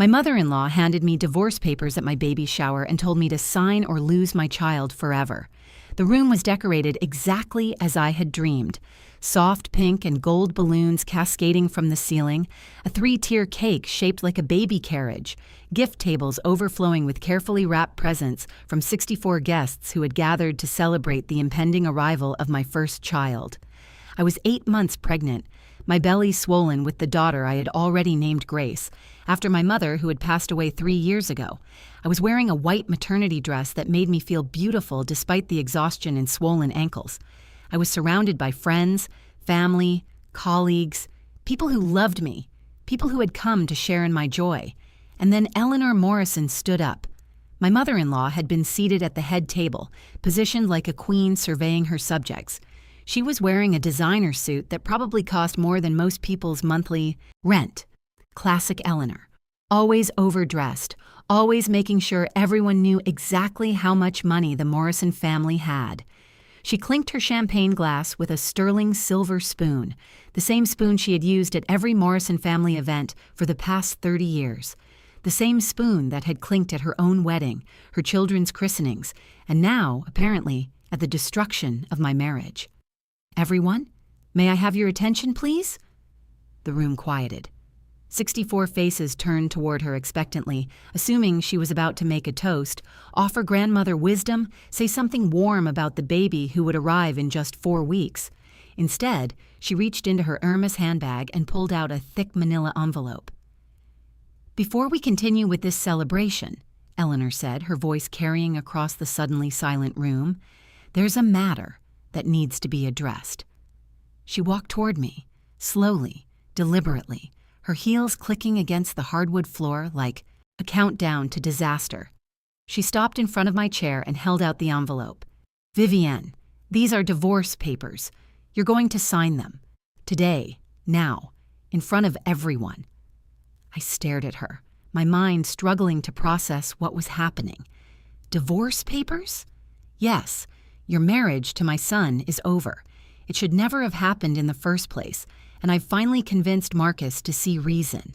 My mother-in-law handed me divorce papers at my baby shower and told me to sign or lose my child forever. The room was decorated exactly as I had dreamed. Soft pink and gold balloons cascading from the ceiling, a 3-tier cake shaped like a baby carriage, gift tables overflowing with carefully wrapped presents from 64 guests who had gathered to celebrate the impending arrival of my first child. I was 8 months pregnant, my belly swollen with the daughter I had already named Grace, after my mother who had passed away 3 years ago. I was wearing a white maternity dress that made me feel beautiful despite the exhaustion and swollen ankles. I was surrounded by friends, family, colleagues, people who loved me, people who had come to share in my joy. And then Eleanor Morrison stood up. My mother-in-law had been seated at the head table, positioned like a queen surveying her subjects. She was wearing a designer suit that probably cost more than most people's monthly rent. Classic Eleanor. Always overdressed, always making sure everyone knew exactly how much money the Morrison family had. She clinked her champagne glass with a sterling silver spoon, the same spoon she had used at every Morrison family event for the past 30 years. The same spoon that had clinked at her own wedding, her children's christenings, and now, apparently, at the destruction of my marriage. "Everyone, may I have your attention, please?" The room quieted. 64 faces turned toward her expectantly, assuming she was about to make a toast, offer grandmother wisdom, say something warm about the baby who would arrive in just 4 weeks. Instead, she reached into her Hermes handbag and pulled out a thick manila envelope. "Before we continue with this celebration," Eleanor said, her voice carrying across the suddenly silent room, "there's a matter that needs to be addressed." She walked toward me, slowly, deliberately, her heels clicking against the hardwood floor like a countdown to disaster. She stopped in front of my chair and held out the envelope. "Vivienne, these are divorce papers. You're going to sign them. Today, now, in front of everyone." I stared at her, my mind struggling to process what was happening. Divorce papers? Yes, your marriage to my son is over. It should never have happened in the first place, and I've finally convinced Marcus to see reason.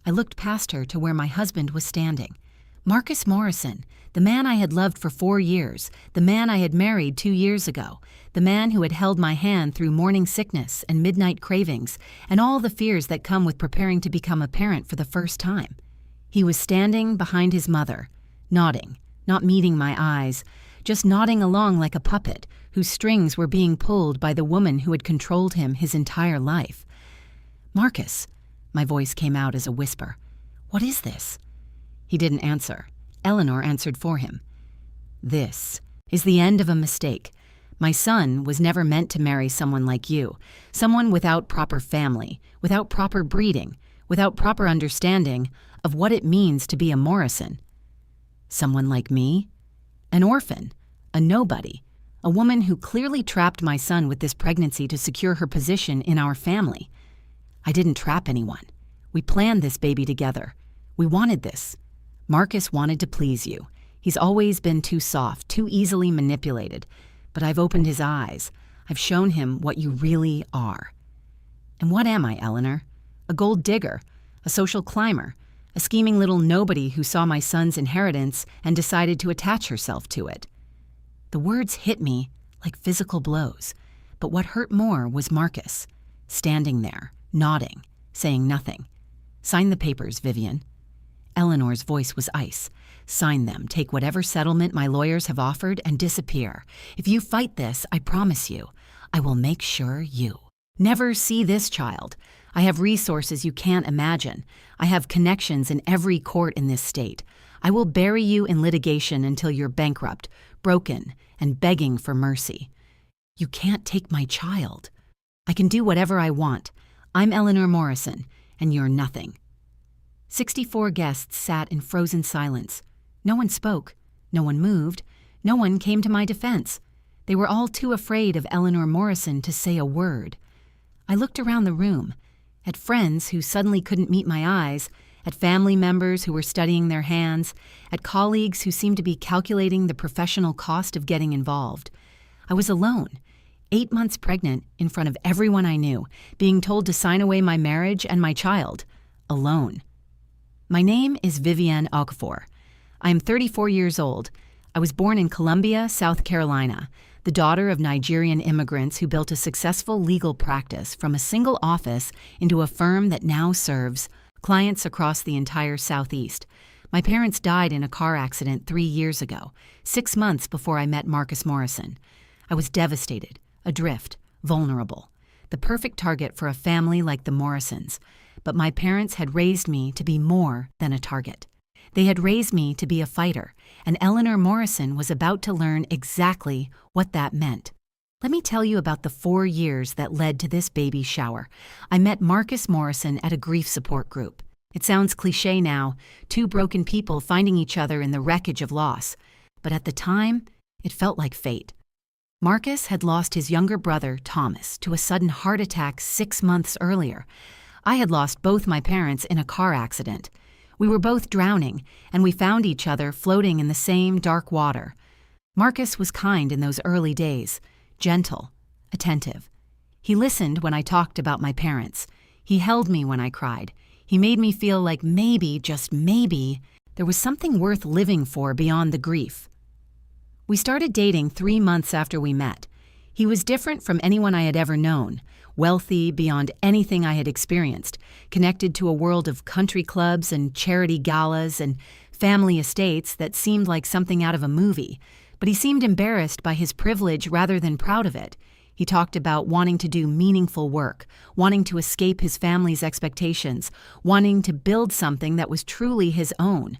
I looked past her to where my husband was standing. Marcus Morrison, the man I had loved for 4 years, the man I had married 2 years ago, the man who had held my hand through morning sickness and midnight cravings, and all the fears that come with preparing to become a parent for the first time. He was standing behind his mother, nodding, not meeting my eyes, just nodding along like a puppet whose strings were being pulled by the woman who had controlled him his entire life. "Marcus," my voice came out as a whisper, "what is this?" He didn't answer. Eleanor answered for him. "This is the end of a mistake. My son was never meant to marry someone like you, someone without proper family, without proper breeding, without proper understanding of what it means to be a Morrison. Someone like me? An orphan, a nobody, a woman who clearly trapped my son with this pregnancy to secure her position in our family. I didn't trap anyone. We planned this baby together. We wanted this. Marcus wanted to please you. He's always been too soft, too easily manipulated. But I've opened his eyes. I've shown him what you really are." "And what am I, Eleanor? A gold digger, a social climber, a scheming little nobody who saw my son's inheritance and decided to attach herself to it." The words hit me like physical blows, but what hurt more was Marcus, standing there, nodding, saying nothing. "Sign the papers, Vivienne." Eleanor's voice was ice. "Sign them, take whatever settlement my lawyers have offered, and disappear. If you fight this, I promise you, I will make sure you never see this child. I have resources you can't imagine. I have connections in every court in this state. I will bury you in litigation until you're bankrupt, broken, and begging for mercy. You can't take my child. I can do whatever I want. I'm Eleanor Morrison, and you're nothing." 64 guests sat in frozen silence. No one spoke. No one moved. No one came to my defense. They were all too afraid of Eleanor Morrison to say a word. I looked around the room, at friends who suddenly couldn't meet my eyes, at family members who were studying their hands, at colleagues who seemed to be calculating the professional cost of getting involved. I was alone, 8 months pregnant, in front of everyone I knew, being told to sign away my marriage and my child. Alone. My name is Vivienne Okafor. I am 34 years old. I was born in Columbia, South Carolina, the daughter of Nigerian immigrants who built a successful legal practice from a single office into a firm that now serves clients across the entire Southeast. My parents died in a car accident 3 years ago, 6 months before I met Marcus Morrison. I was devastated, adrift, vulnerable, the perfect target for a family like the Morrisons. But my parents had raised me to be more than a target. They had raised me to be a fighter, and Eleanor Morrison was about to learn exactly what that meant. Let me tell you about the 4 years that led to this baby shower. I met Marcus Morrison at a grief support group. It sounds cliché now, two broken people finding each other in the wreckage of loss. But at the time, it felt like fate. Marcus had lost his younger brother, Thomas, to a sudden heart attack 6 months earlier. I had lost both my parents in a car accident. We were both drowning, and we found each other floating in the same dark water. Marcus was kind in those early days, gentle, attentive. He listened when I talked about my parents. He held me when I cried. He made me feel like maybe, just maybe, there was something worth living for beyond the grief. We started dating 3 months after we met. He was different from anyone I had ever known. Wealthy beyond anything I had experienced, connected to a world of country clubs and charity galas and family estates that seemed like something out of a movie. But he seemed embarrassed by his privilege rather than proud of it. He talked about wanting to do meaningful work, wanting to escape his family's expectations, wanting to build something that was truly his own.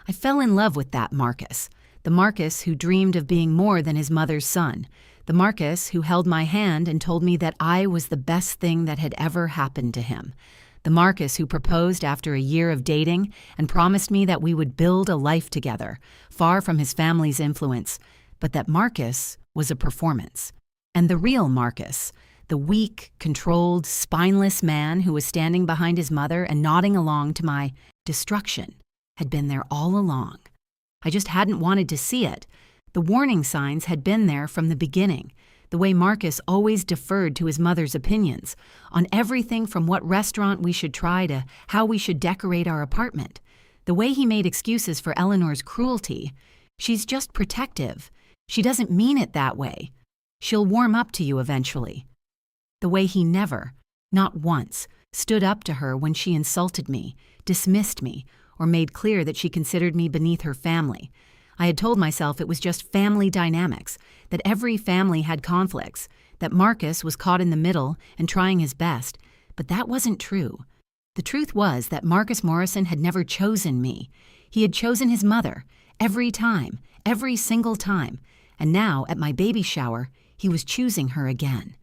I fell in love with that Marcus, the Marcus who dreamed of being more than his mother's son. The Marcus who held my hand and told me that I was the best thing that had ever happened to him. The Marcus who proposed after a year of dating and promised me that we would build a life together, far from his family's influence. But that Marcus was a performance. And the real Marcus, the weak, controlled, spineless man who was standing behind his mother and nodding along to my destruction, had been there all along. I just hadn't wanted to see it. The warning signs had been there from the beginning, the way Marcus always deferred to his mother's opinions, on everything from what restaurant we should try to how we should decorate our apartment, the way he made excuses for Eleanor's cruelty. She's just protective. She doesn't mean it that way. She'll warm up to you eventually. The way he never, not once, stood up to her when she insulted me, dismissed me, or made clear that she considered me beneath her family. I had told myself it was just family dynamics, that every family had conflicts, that Marcus was caught in the middle and trying his best, but that wasn't true. The truth was that Marcus Morrison had never chosen me. He had chosen his mother, every time, every single time, and now, at my baby shower, he was choosing her again.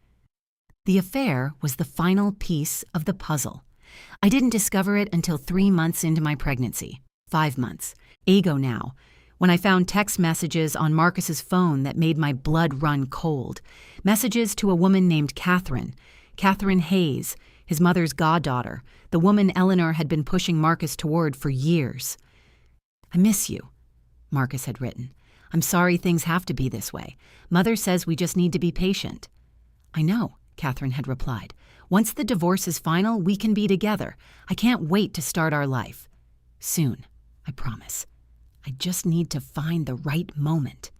The affair was the final piece of the puzzle. I didn't discover it until 3 months into my pregnancy, 5 months, ago now, when I found text messages on Marcus's phone that made my blood run cold. Messages to a woman named Catherine Hayes, his mother's goddaughter, the woman Eleanor had been pushing Marcus toward for years. "I miss you," Marcus had written. "I'm sorry things have to be this way. Mother says we just need to be patient." "I know," Catherine had replied. "Once the divorce is final, we can be together. I can't wait to start our life. Soon, I promise. I just need to find the right moment."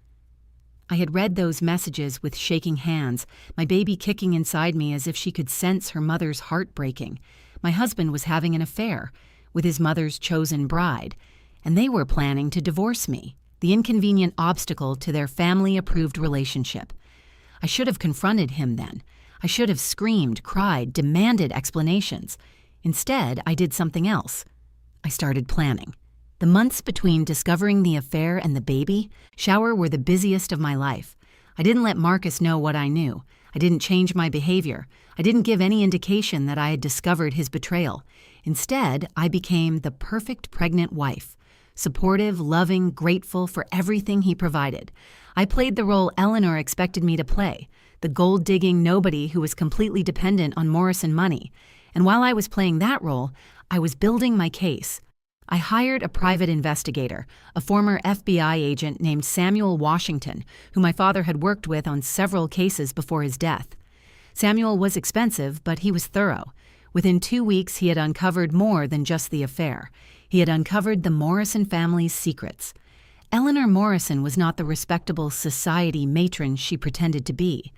I had read those messages with shaking hands, my baby kicking inside me as if she could sense her mother's heart breaking. My husband was having an affair with his mother's chosen bride, and they were planning to divorce me, the inconvenient obstacle to their family-approved relationship. I should have confronted him then. I should have screamed, cried, demanded explanations. Instead, I did something else. I started planning. The months between discovering the affair and the baby shower were the busiest of my life. I didn't let Marcus know what I knew. I didn't change my behavior. I didn't give any indication that I had discovered his betrayal. Instead, I became the perfect pregnant wife, supportive, loving, grateful for everything he provided. I played the role Eleanor expected me to play, the gold-digging nobody who was completely dependent on Morrison money. And while I was playing that role, I was building my case. I hired a private investigator, a former FBI agent named Samuel Washington, who my father had worked with on several cases before his death. Samuel was expensive, but he was thorough. Within 2 weeks, he had uncovered more than just the affair. He had uncovered the Morrison family's secrets. Eleanor Morrison was not the respectable society matron she pretended to be.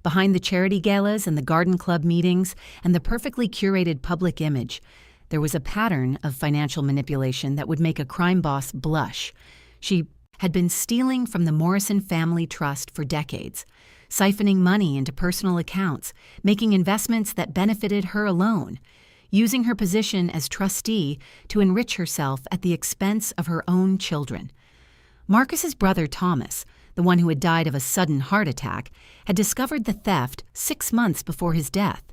Behind the charity galas and the garden club meetings and the perfectly curated public image, there was a pattern of financial manipulation that would make a crime boss blush. She had been stealing from the Morrison Family Trust for decades, siphoning money into personal accounts, making investments that benefited her alone, using her position as trustee to enrich herself at the expense of her own children. Marcus's brother Thomas, the one who had died of a sudden heart attack, had discovered the theft 6 months before his death.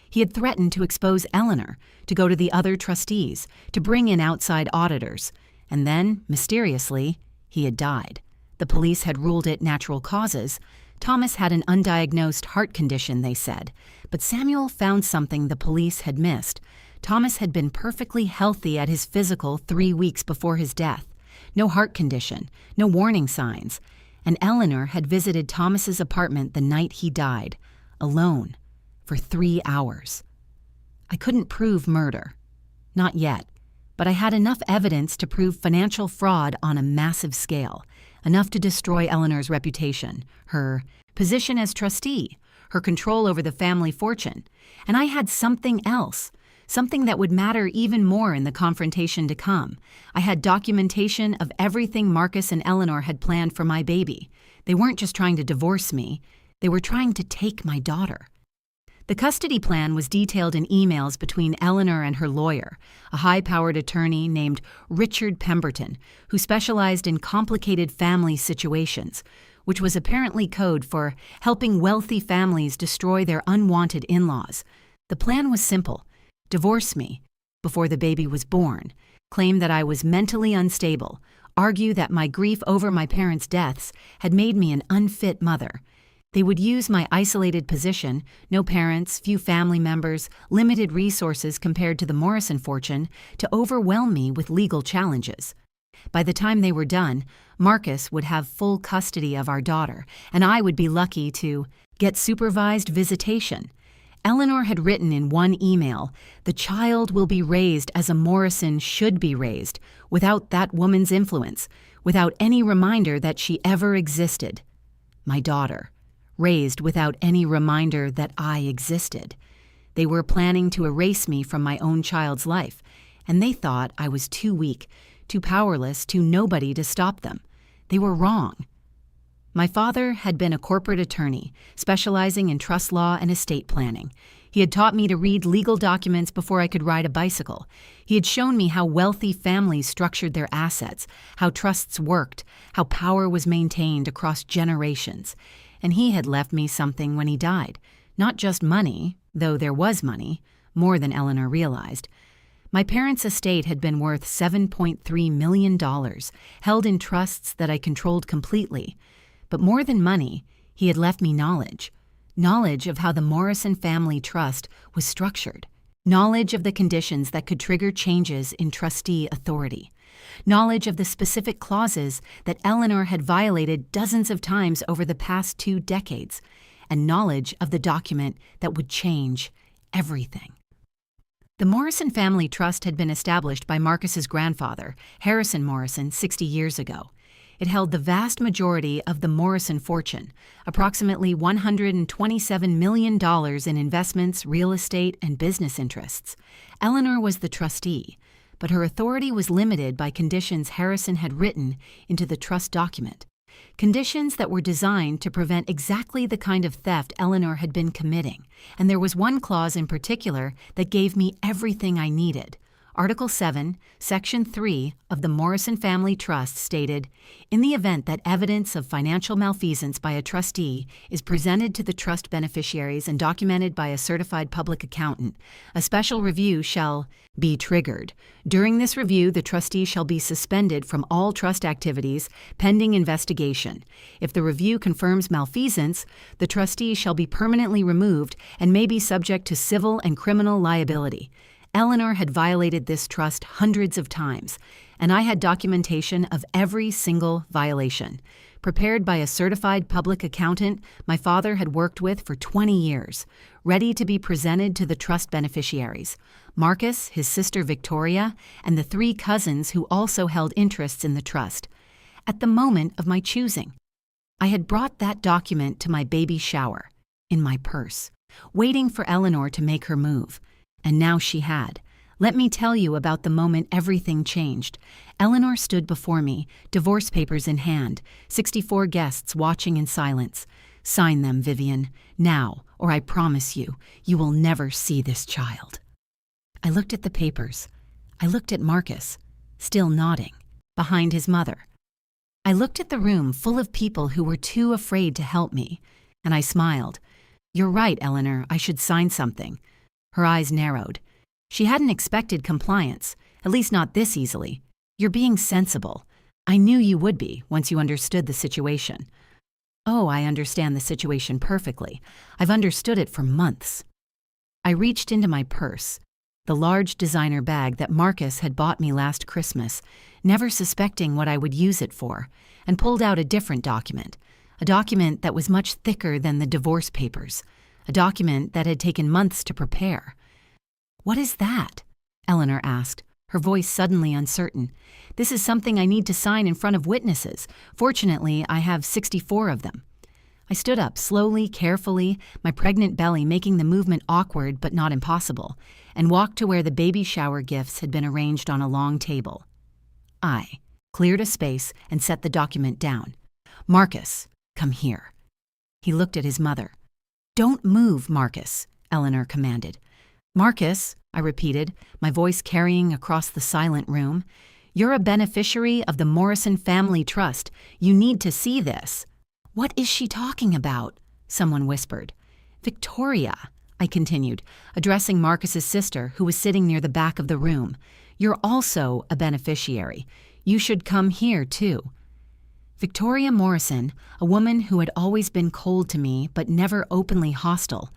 He had threatened to expose Eleanor, to go to the other trustees, to bring in outside auditors, and then, mysteriously, he had died. The police had ruled it natural causes. Thomas had an undiagnosed heart condition, they said, but Samuel found something the police had missed. Thomas had been perfectly healthy at his physical 3 weeks before his death. No heart condition, no warning signs. And Eleanor had visited Thomas's apartment the night he died, alone, for 3 hours. I couldn't prove murder. Not yet. But I had enough evidence to prove financial fraud on a massive scale, enough to destroy Eleanor's reputation, her position as trustee, her control over the family fortune. And I had something else, something that would matter even more in the confrontation to come. I had documentation of everything Marcus and Eleanor had planned for my baby. They weren't just trying to divorce me, they were trying to take my daughter. The custody plan was detailed in emails between Eleanor and her lawyer, a high-powered attorney named Richard Pemberton, who specialized in complicated family situations, which was apparently code for helping wealthy families destroy their unwanted in-laws. The plan was simple: divorce me before the baby was born, claim that I was mentally unstable, argue that my grief over my parents' deaths had made me an unfit mother. They would use my isolated position, no parents, few family members, limited resources compared to the Morrison fortune, to overwhelm me with legal challenges. By the time they were done, Marcus would have full custody of our daughter, and I would be lucky to get supervised visitation. Eleanor had written in one email, "The child will be raised as a Morrison should be raised, without that woman's influence, without any reminder that she ever existed." My daughter. Raised without any reminder that I existed. They were planning to erase me from my own child's life, and they thought I was too weak, too powerless, too nobody to stop them. They were wrong. My father had been a corporate attorney, specializing in trust law and estate planning. He had taught me to read legal documents before I could ride a bicycle. He had shown me how wealthy families structured their assets, how trusts worked, how power was maintained across generations. And he had left me something when he died. Not just money, though there was money, more than Eleanor realized. My parents' estate had been worth $7.3 million, held in trusts that I controlled completely. But more than money, he had left me knowledge. Knowledge of how the Morrison Family Trust was structured. Knowledge of the conditions that could trigger changes in trustee authority. Knowledge of the specific clauses that Eleanor had violated dozens of times over the past 2 decades, and knowledge of the document that would change everything. The Morrison Family Trust had been established by Marcus's grandfather, Harrison Morrison, 60 years ago. It held the vast majority of the Morrison fortune, approximately $127 million in investments, real estate, and business interests. Eleanor was the trustee, but her authority was limited by conditions Harrison had written into the trust document. Conditions that were designed to prevent exactly the kind of theft Eleanor had been committing. And there was one clause in particular that gave me everything I needed. Article 7, Section 3 of the Morrison Family Trust stated, "In the event that evidence of financial malfeasance by a trustee is presented to the trust beneficiaries and documented by a certified public accountant, a special review shall be triggered. During this review, the trustee shall be suspended from all trust activities pending investigation. If the review confirms malfeasance, the trustee shall be permanently removed and may be subject to civil and criminal liability." Eleanor had violated this trust hundreds of times, and I had documentation of every single violation. prepared by a certified public accountant my father had worked with for 20 years, ready to be presented to the trust beneficiaries, Marcus, his sister Victoria, and the 3 cousins who also held interests in the trust, at the moment of my choosing. I had brought that document to my baby shower, in my purse, waiting for Eleanor to make her move, and now she had. Let me tell you about the moment everything changed. Eleanor stood before me, divorce papers in hand, 64 guests watching in silence. Sign them, Vivian, now, or I promise you, you will never see this child. I looked at the papers. I looked at Marcus, still nodding, behind his mother. I looked at the room full of people who were too afraid to help me, and I smiled. You're right, Eleanor, I should sign something. Her eyes narrowed. She hadn't expected compliance, at least not this easily. You're being sensible. I knew you would be once you understood the situation. Oh, I understand the situation perfectly. I've understood it for months. I reached into my purse, the large designer bag that Marcus had bought me last Christmas, never suspecting what I would use it for, and pulled out a different document, a document that was much thicker than the divorce papers, a document that had taken months to prepare. What is that? Eleanor asked, her voice suddenly uncertain. This is something I need to sign in front of witnesses. Fortunately, I have 64 of them. I stood up slowly, carefully, my pregnant belly making the movement awkward but not impossible, and walked to where the baby shower gifts had been arranged on a long table. I cleared a space and set the document down. Marcus, come here. He looked at his mother. Don't move, Marcus, Eleanor commanded. Marcus, I repeated, my voice carrying across the silent room, you're a beneficiary of the Morrison Family Trust. You need to see this. What is she talking about? Someone whispered. Victoria, I continued, addressing Marcus's sister, who was sitting near the back of the room. You're also a beneficiary. You should come here, too. Victoria Morrison, a woman who had always been cold to me but never openly hostile,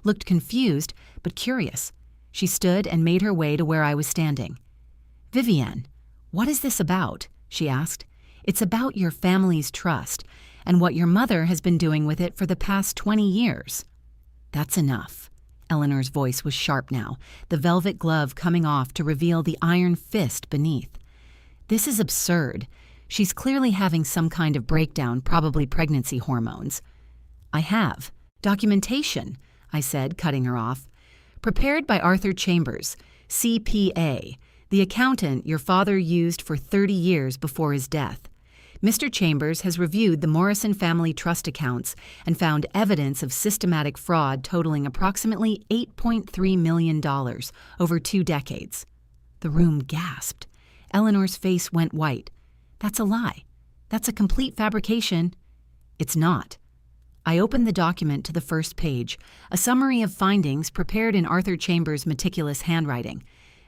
looked confused but curious. She stood and made her way to where I was standing. Vivienne, what is this about? She asked. It's about your family's trust and what your mother has been doing with it for the past 20 years. That's enough. Eleanor's voice was sharp now, the velvet glove coming off to reveal the iron fist beneath. This is absurd. She's clearly having some kind of breakdown, probably pregnancy hormones. I have. Documentation, I said, cutting her off. Prepared by Arthur Chambers, CPA, the accountant your father used for 30 years before his death. Mr. Chambers has reviewed the Morrison Family Trust accounts and found evidence of systematic fraud totaling approximately $8.3 million over 2 decades. The room gasped. Eleanor's face went white. That's a lie. That's a complete fabrication. It's not. I opened the document to the first page, a summary of findings prepared in Arthur Chambers' meticulous handwriting.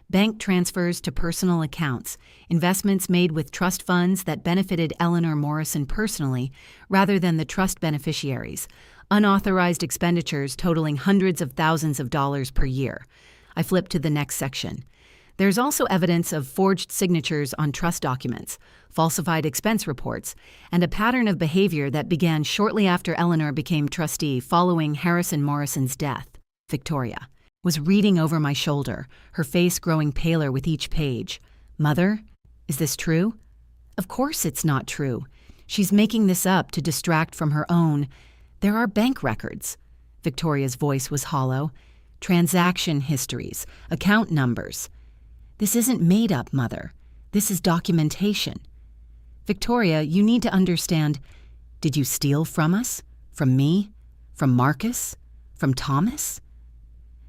Bank transfers to personal accounts, investments made with trust funds that benefited Eleanor Morrison personally rather than the trust beneficiaries, unauthorized expenditures totaling hundreds of thousands of dollars per year. I flipped to the next section. There's also evidence of forged signatures on trust documents, falsified expense reports, and a pattern of behavior that began shortly after Eleanor became trustee following Harrison Morrison's death. Victoria was reading over my shoulder, her face growing paler with each page. Mother, is this true? Of course it's not true. She's making this up to distract from her own. There are bank records. Victoria's voice was hollow. Transaction histories, account numbers. This isn't made up, Mother. This is documentation. Victoria, you need to understand. Did you steal from us? From me? From Marcus? From Thomas?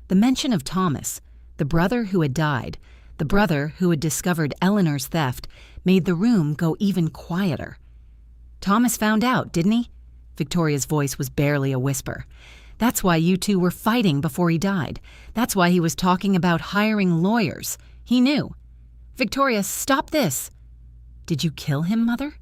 The mention of Thomas, the brother who had died, the brother who had discovered Eleanor's theft, made the room go even quieter. Thomas found out, didn't he? Victoria's voice was barely a whisper. That's why you two were fighting before he died. That's why he was talking about hiring lawyers. He knew. Victoria, stop this. Did you kill him, Mother?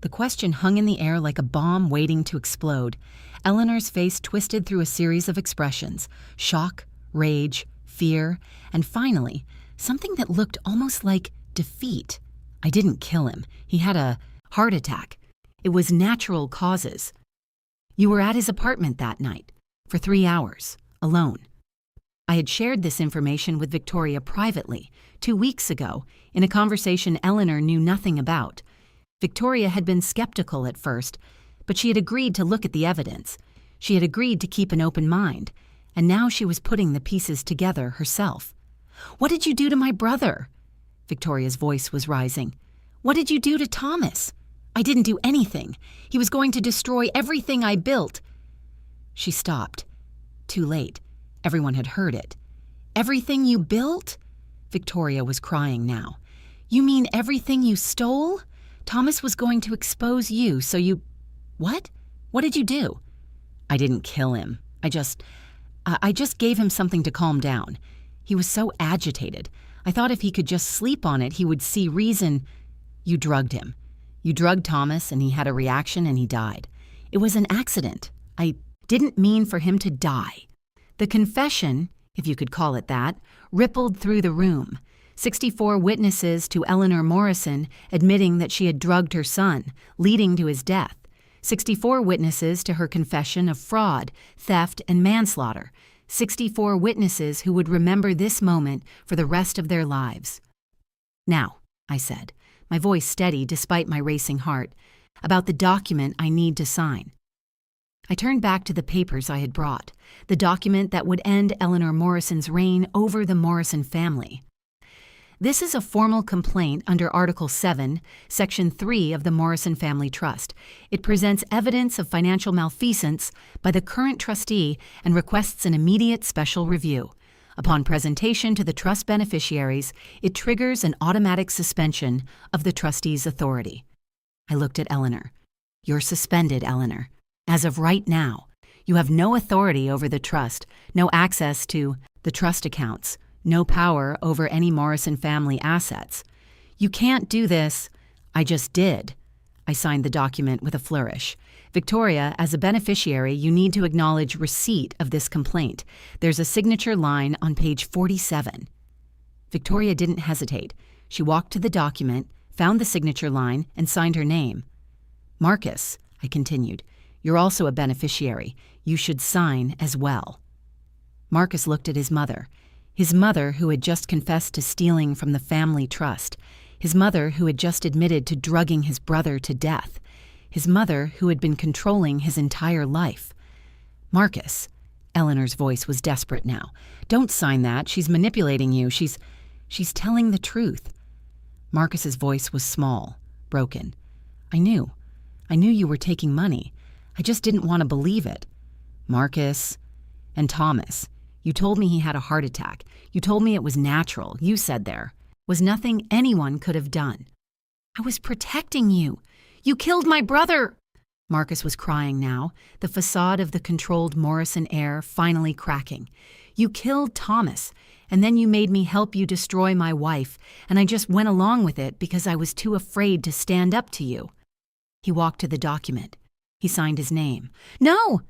The question hung in the air like a bomb waiting to explode. Eleanor's face twisted through a series of expressions: shock, rage, fear, and finally, something that looked almost like defeat. I didn't kill him. He had a heart attack. It was natural causes. You were at his apartment that night, for 3 hours, alone. I had shared this information with Victoria privately 2 weeks ago in a conversation Eleanor knew nothing about. Victoria had been skeptical at first, but she had agreed to look at the evidence. She had agreed to keep an open mind, and now she was putting the pieces together herself. "What did you do to my brother?" Victoria's voice was rising. "What did you do to Thomas?" "I didn't do anything. He was going to destroy everything I built." She stopped. Too late. Everyone had heard it. "Everything you built?" Victoria was crying now. "You mean everything you stole? Thomas was going to expose you, so you—" "What? What did you do?" "I didn't kill him. I just gave him something to calm down. He was so agitated. I thought if he could just sleep on it, he would see reason." "You drugged him. You drugged Thomas, and he had a reaction, and he died. It was an accident. I didn't mean for him to die." The confession, if you could call it that, rippled through the room. 64 witnesses to Eleanor Morrison admitting that she had drugged her son, leading to his death. 64 witnesses to her confession of fraud, theft, and manslaughter. 64 witnesses who would remember this moment for the rest of their lives. "Now," I said, my voice steady despite my racing heart, "about the document I need to sign." I turned back to the papers I had brought, the document that would end Eleanor Morrison's reign over the Morrison family. This is a formal complaint under Article 7, Section 3 of the Morrison Family Trust. It presents evidence of financial malfeasance by the current trustee and requests an immediate special review. Upon presentation to the trust beneficiaries, it triggers an automatic suspension of the trustee's authority. I looked at Eleanor. "You're suspended, Eleanor. As of right now, you have no authority over the trust, no access to the trust accounts, no power over any Morrison family assets. You can't do this." "I just did." I signed the document with a flourish. "Victoria, as a beneficiary, you need to acknowledge receipt of this complaint. There's a signature line on page 47. Victoria didn't hesitate. She walked to the document, found the signature line, and signed her name. "Marcus," I continued, "you're also a beneficiary. You should sign as well." Marcus looked at his mother who had just confessed to stealing from the family trust, his mother who had just admitted to drugging his brother to death, his mother who had been controlling his entire life. "Marcus," Eleanor's voice was desperate now, "don't sign that. She's manipulating you. She's telling the truth." Marcus's voice was small, broken. I knew you were taking money. I just didn't want to believe it." "Marcus." "And Thomas. You told me he had a heart attack. You told me it was natural. You said there was nothing anyone could have done." "I was protecting you. You killed my brother." Marcus was crying now, the facade of the controlled Morrison heir finally cracking. "You killed Thomas, and then you made me help you destroy my wife, and I just went along with it because I was too afraid to stand up to you." He walked to the document. He signed his name. "No!"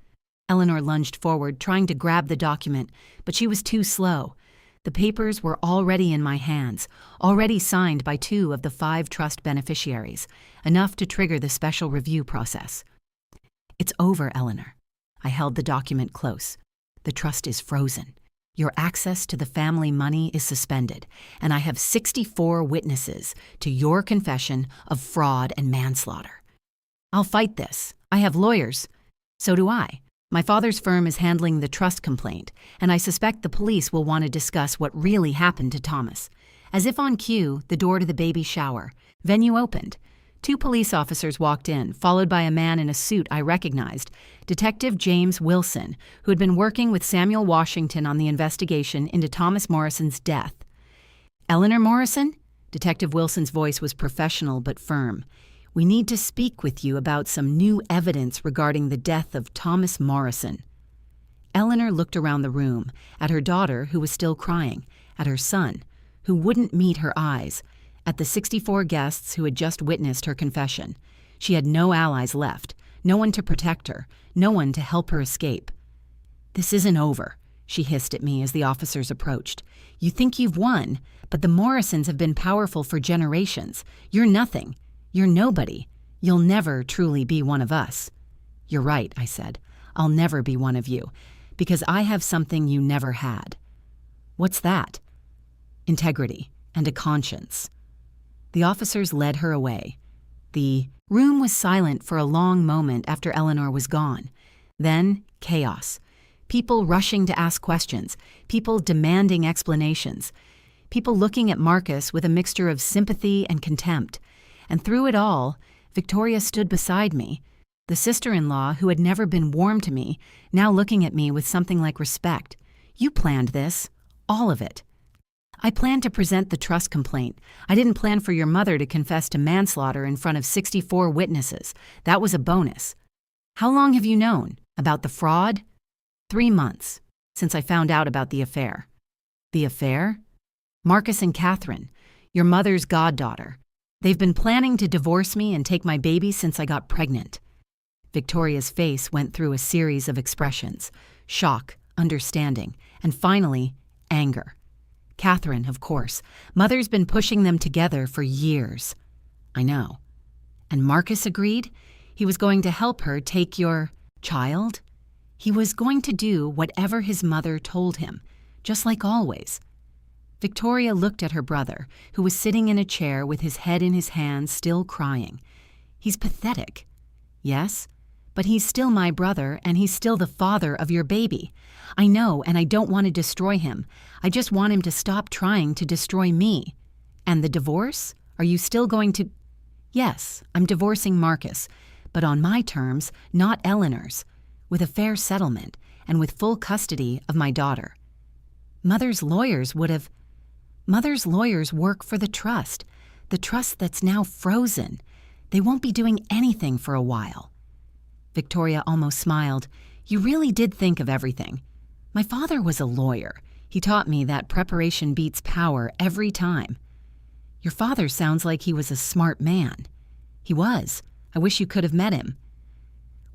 Eleanor lunged forward, trying to grab the document, but she was too slow. The papers were already in my hands, already signed by 2 of the 5 trust beneficiaries, enough to trigger the special review process. "It's over, Eleanor." I held the document close. "The trust is frozen. Your access to the family money is suspended, and I have 64 witnesses to your confession of fraud and manslaughter. I'll fight this. I have lawyers. So do I. My father's firm is handling the trust complaint, and I suspect the police will want to discuss what really happened to Thomas." As if on cue, the door to the baby shower venue opened. 2 police officers walked in, followed by a man in a suit I recognized, Detective James Wilson, who had been working with Samuel Washington on the investigation into Thomas Morrison's death. "Eleanor Morrison?" Detective Wilson's voice was professional but firm. "We need to speak with you about some new evidence regarding the death of Thomas Morrison." Eleanor looked around the room, at her daughter, who was still crying, at her son, who wouldn't meet her eyes, at the 64 guests who had just witnessed her confession. She had no allies left, no one to protect her, no one to help her escape. "This isn't over," she hissed at me as the officers approached. "You think you've won, but the Morrisons have been powerful for generations. You're nothing. You're nobody. You'll never truly be one of us." "You're right," I said. "I'll never be one of you, because I have something you never had." "What's that?" "Integrity and a conscience." The officers led her away. The room was silent for a long moment after Eleanor was gone. Then chaos. People rushing to ask questions, people demanding explanations, people looking at Marcus with a mixture of sympathy and contempt. And through it all, Victoria stood beside me, the sister-in-law who had never been warm to me, now looking at me with something like respect. "You planned this, all of it." "I planned to present the trust complaint. I didn't plan for your mother to confess to manslaughter in front of 64 witnesses. That was a bonus." "How long have you known about the fraud?" 3 months, since I found out about the affair." "The affair?" "Marcus and Catherine, your mother's goddaughter. They've been planning to divorce me and take my baby since I got pregnant." Victoria's face went through a series of expressions: shock, understanding, and finally, anger. "Catherine, of course. Mother's been pushing them together for years." "I know." "And Marcus agreed? He was going to help her take your child? He was going to do whatever his mother told him, just like always." Victoria looked at her brother, who was sitting in a chair with his head in his hands, still crying. "He's pathetic." "Yes, but he's still my brother, and he's still the father of your baby. I know, and I don't want to destroy him. I just want him to stop trying to destroy me." "And the divorce? Are you still going to—" "Yes, I'm divorcing Marcus, but on my terms, not Eleanor's, with a fair settlement and with full custody of my daughter." Mother's lawyers work for the trust that's now frozen. They won't be doing anything for a while." Victoria almost smiled. "You really did think of everything. My father was a lawyer. He taught me that preparation beats power every time." "Your father sounds like he was a smart man." "He was. I wish you could have met him."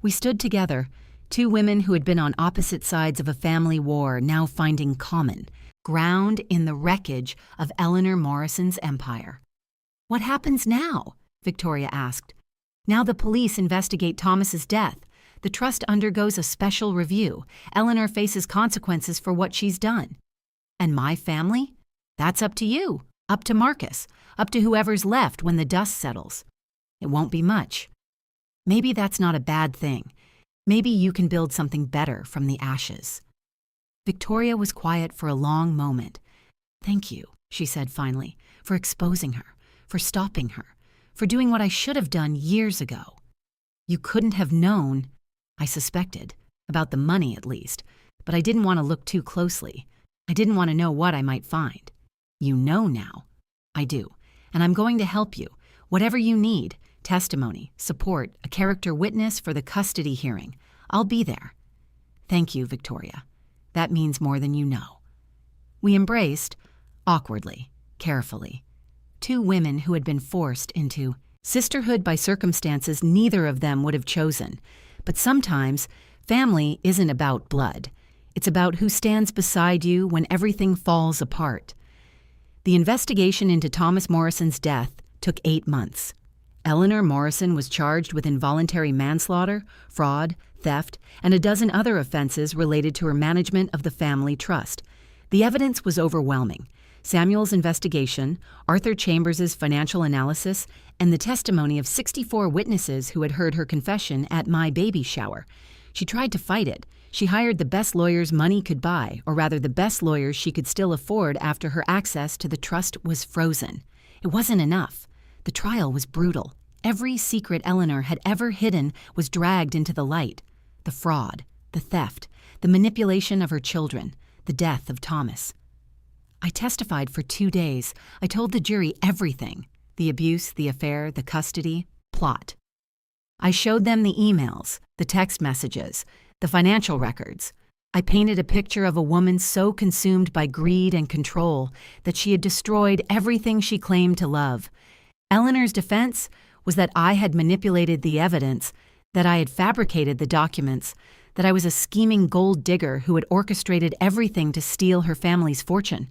We stood together, 2 women who had been on opposite sides of a family war now finding common ground in the wreckage of Eleanor Morrison's empire. "What happens now?" Victoria asked. "Now the police investigate Thomas's death. The trust undergoes a special review. Eleanor faces consequences for what she's done." "And my family? That's up to you, up to Marcus, up to whoever's left when the dust settles. It won't be much. Maybe that's not a bad thing. Maybe you can build something better from the ashes." Victoria was quiet for a long moment. "Thank you," she said finally, "for exposing her, for stopping her, for doing what I should have done years ago. You couldn't have known, I suspected, about the money at least, but I didn't want to look too closely. I didn't want to know what I might find. You know now." "I do, and I'm going to help you. Whatever you need, testimony, support, a character witness for the custody hearing. I'll be there." "Thank you, Victoria. That means more than you know." We embraced, awkwardly, carefully. 2 women who had been forced into sisterhood by circumstances neither of them would have chosen. But sometimes, family isn't about blood. It's about who stands beside you when everything falls apart. The investigation into Thomas Morrison's death took 8 months. Eleanor Morrison was charged with involuntary manslaughter, fraud, theft, and a dozen other offenses related to her management of the family trust. The evidence was overwhelming. Samuel's investigation, Arthur Chambers's financial analysis, and the testimony of 64 witnesses who had heard her confession at my baby shower. She tried to fight it. She hired the best lawyers money could buy, or rather the best lawyers she could still afford after her access to the trust was frozen. It wasn't enough. The trial was brutal. Every secret Eleanor had ever hidden was dragged into the light. The fraud, the theft, the manipulation of her children, the death of Thomas. I testified for 2 days. I told the jury everything: the abuse, the affair, the custody, plot. I showed them the emails, the text messages, the financial records. I painted a picture of a woman so consumed by greed and control that she had destroyed everything she claimed to love. Eleanor's defense was that I had manipulated the evidence, that I had fabricated the documents, that I was a scheming gold digger who had orchestrated everything to steal her family's fortune.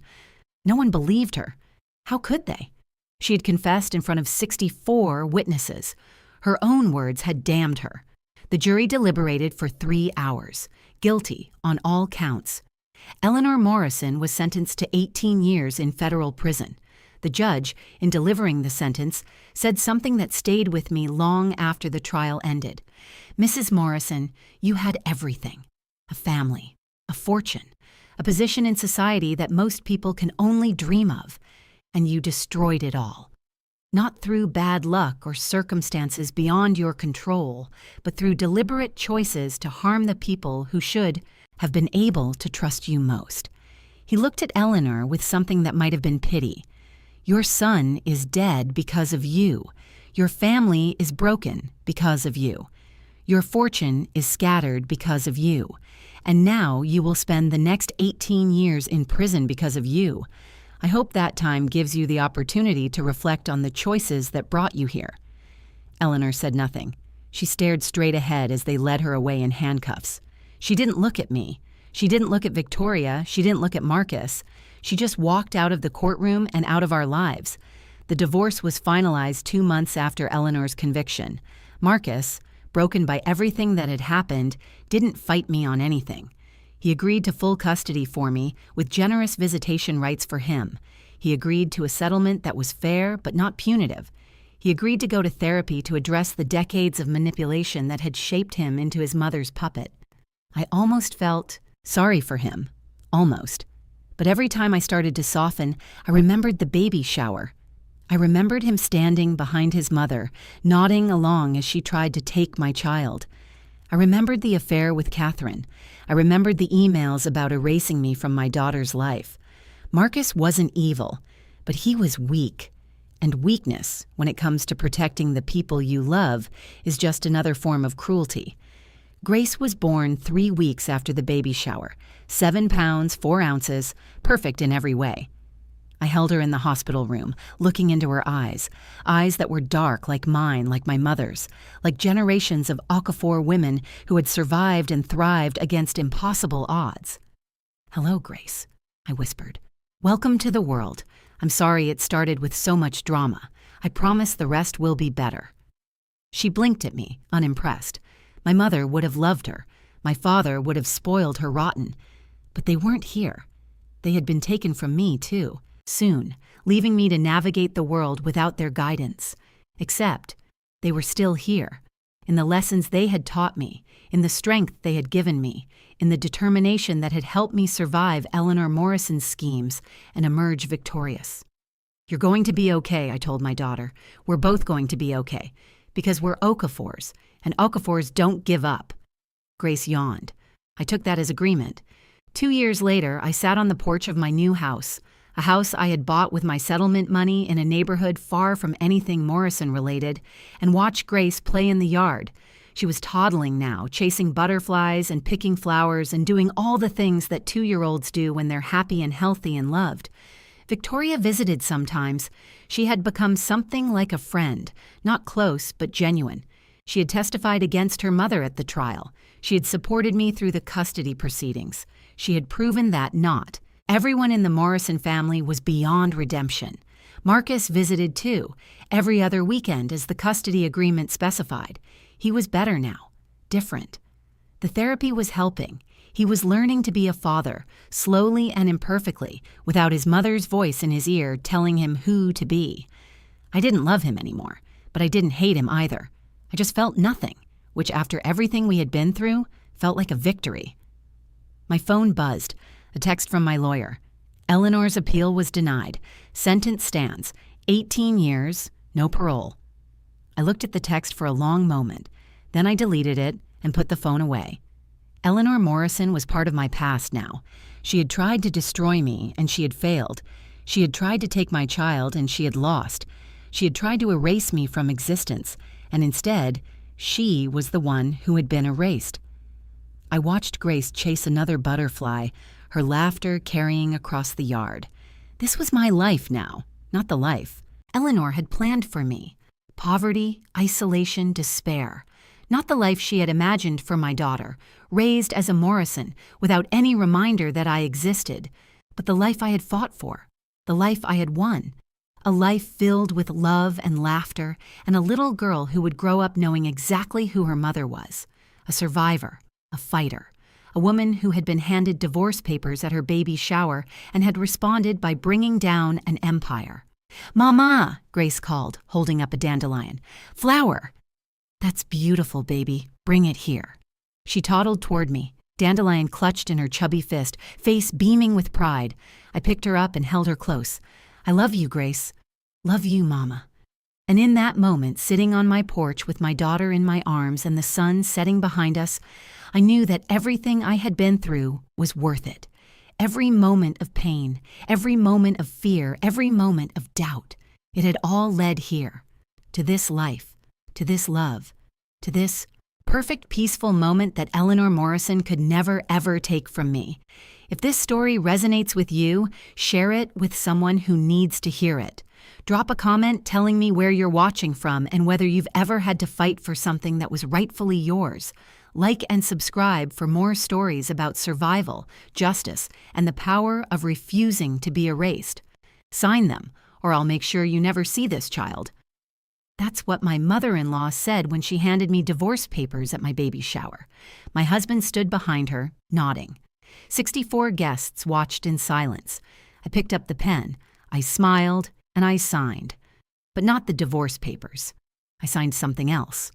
No one believed her. How could they? She had confessed in front of 64 witnesses. Her own words had damned her. The jury deliberated for 3 hours, guilty on all counts. Eleanor Morrison was sentenced to 18 years in federal prison. The judge, in delivering the sentence, said something that stayed with me long after the trial ended. "Mrs. Morrison, you had everything. A family, a fortune, a position in society that most people can only dream of, and you destroyed it all. Not through bad luck or circumstances beyond your control, but through deliberate choices to harm the people who should have been able to trust you most." He looked at Eleanor with something that might have been pity. "Your son is dead because of you. Your family is broken because of you. Your fortune is scattered because of you. And now you will spend the next 18 years in prison because of you. I hope that time gives you the opportunity to reflect on the choices that brought you here." Eleanor said nothing. She stared straight ahead as they led her away in handcuffs. She didn't look at me. She didn't look at Victoria. She didn't look at Marcus. She just walked out of the courtroom and out of our lives. The divorce was finalized 2 months after Eleanor's conviction. Marcus, broken by everything that had happened, didn't fight me on anything. He agreed to full custody for me, with generous visitation rights for him. He agreed to a settlement that was fair but not punitive. He agreed to go to therapy to address the decades of manipulation that had shaped him into his mother's puppet. I almost felt sorry for him. Almost. But every time I started to soften, I remembered the baby shower. I remembered him standing behind his mother, nodding along as she tried to take my child. I remembered the affair with Catherine. I remembered the emails about erasing me from my daughter's life. Marcus wasn't evil, but he was weak. And weakness, when it comes to protecting the people you love, is just another form of cruelty. Grace was born 3 weeks after the baby shower, 7 pounds, 4 ounces, perfect in every way. I held her in the hospital room, looking into her eyes that were dark like mine, like my mother's, like generations of Okafor women who had survived and thrived against impossible odds. "Hello, Grace," I whispered. "Welcome to the world. I'm sorry it started with so much drama. I promise the rest will be better." She blinked at me, unimpressed. My mother would have loved her. My father would have spoiled her rotten. But they weren't here. They had been taken from me, too, soon, leaving me to navigate the world without their guidance. Except they were still here, in the lessons they had taught me, in the strength they had given me, in the determination that had helped me survive Eleanor Morrison's schemes and emerge victorious. "You're going to be okay," I told my daughter. "We're both going to be okay, because we're Okafors, and Okafors don't give up." Grace yawned. I took that as agreement. 2 years later, I sat on the porch of my new house, a house I had bought with my settlement money in a neighborhood far from anything Morrison-related, and watched Grace play in the yard. She was toddling now, chasing butterflies and picking flowers and doing all the things that 2-year-olds do when they're happy and healthy and loved. Victoria visited sometimes. She had become something like a friend, not close but genuine. She had testified against her mother at the trial. She had supported me through the custody proceedings. She had proven that not everyone in the Morrison family was beyond redemption. Marcus visited too, every other weekend as the custody agreement specified. He was better now, different. The therapy was helping. He was learning to be a father, slowly and imperfectly, without his mother's voice in his ear telling him who to be. I didn't love him anymore, but I didn't hate him either. I just felt nothing, which after everything we had been through, felt like a victory. My phone buzzed, a text from my lawyer. Eleanor's appeal was denied. Sentence stands, 18 years, no parole. I looked at the text for a long moment. Then I deleted it and put the phone away. Eleanor Morrison was part of my past now. She had tried to destroy me, and she had failed. She had tried to take my child, and she had lost. She had tried to erase me from existence, and instead, she was the one who had been erased. I watched Grace chase another butterfly, her laughter carrying across the yard. This was my life now, not the life Eleanor had planned for me. Poverty, isolation, despair. Not the life she had imagined for my daughter, raised as a Morrison, without any reminder that I existed, but the life I had fought for, the life I had won. A life filled with love and laughter, and a little girl who would grow up knowing exactly who her mother was. A survivor, a fighter, a woman who had been handed divorce papers at her baby's shower and had responded by bringing down an empire. "Mama," Grace called, holding up a dandelion. "Flower." "That's beautiful, baby. Bring it here." She toddled toward me, dandelion clutched in her chubby fist, face beaming with pride. I picked her up and held her close. "I love you, Grace. Love you, Mama." And in that moment, sitting on my porch with my daughter in my arms and the sun setting behind us, I knew that everything I had been through was worth it. Every moment of pain, every moment of fear, every moment of doubt, it had all led here, to this life, to this love, to this perfect, peaceful moment that Eleanor Morrison could never, ever take from me. If this story resonates with you, share it with someone who needs to hear it. Drop a comment telling me where you're watching from and whether you've ever had to fight for something that was rightfully yours. Like and subscribe for more stories about survival, justice, and the power of refusing to be erased. Sign them, or I'll make sure you never see this child. That's what my mother-in-law said when she handed me divorce papers at my baby's shower. My husband stood behind her, nodding. 64 guests watched in silence. I picked up the pen. I smiled, and I signed. But not the divorce papers. I signed something else.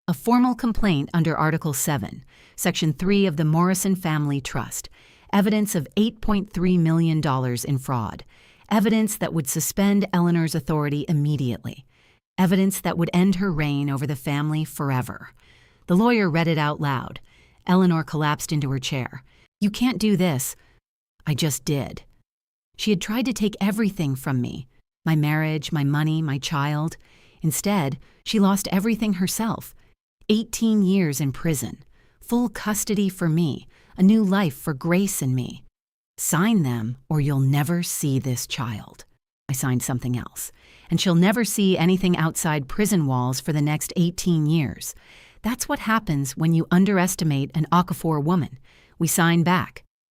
A formal complaint under Article 7, Section 3 of the Morrison Family Trust. Evidence of $8.3 million in fraud. Evidence that would suspend Eleanor's authority immediately. Evidence that would end her reign over the family forever. The lawyer read it out loud. Eleanor collapsed into her chair. "You can't do this." I just did. She had tried to take everything from me. My marriage, my money, my child. Instead, she lost everything herself. 18 years in prison. Full custody for me. A new life for Grace and me. Sign them or you'll never see this child. I signed something else. And she'll never see anything outside prison walls for the next 18 years. That's what happens when you underestimate an Okafor woman. We sign back.